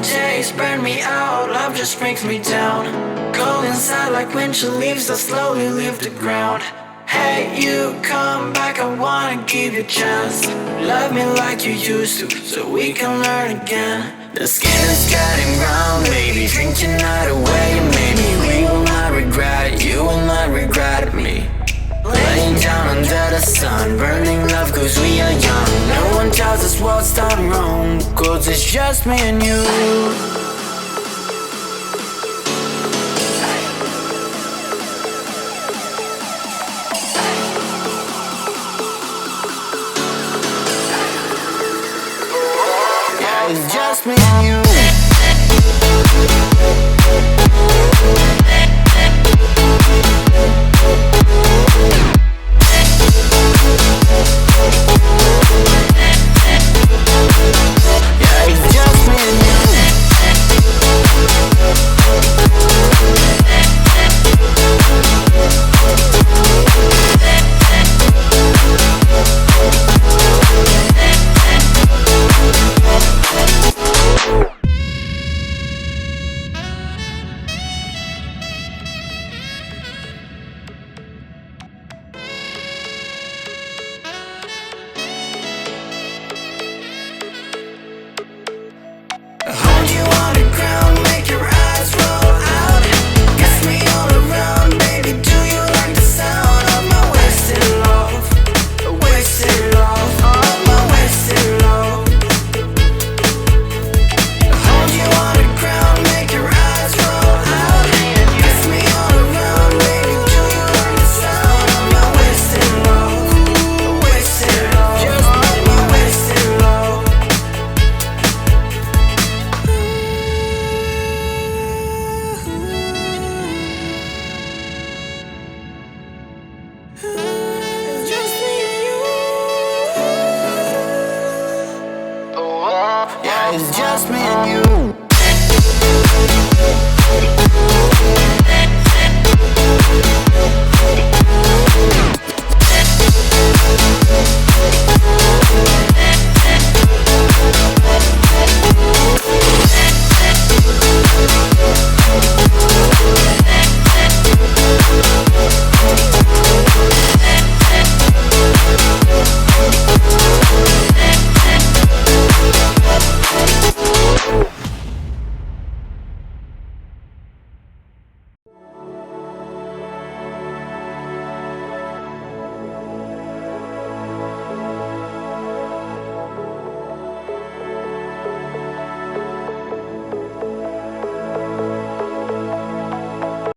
summer days burn me out, love just brings me down. Cold inside like winter leaves that slowly leave the ground. Hey, you come back, I wanna give you a chance. Love me like you used to, so we can learn again. The skin is getting brown, baby, drink your night away. Maybe we will not regret it, you will not regret me. Laying down under the sun, burning love cause we are young. No one tells us what's done wrong, cause it's just me and you. It's just me and you. Yeah, it's just me and you. Hold you on the ground, make your eyes roll out. Kiss me all around, baby, do you like the sound of my wasted love? Wasted love, of my wasted love. Hold you on the ground, make your eyes roll out. Kiss me all around, baby, do you like the sound of my wasted love? Wasted love, just of my wasted love. It's just me and you. Yeah, it's just me and you.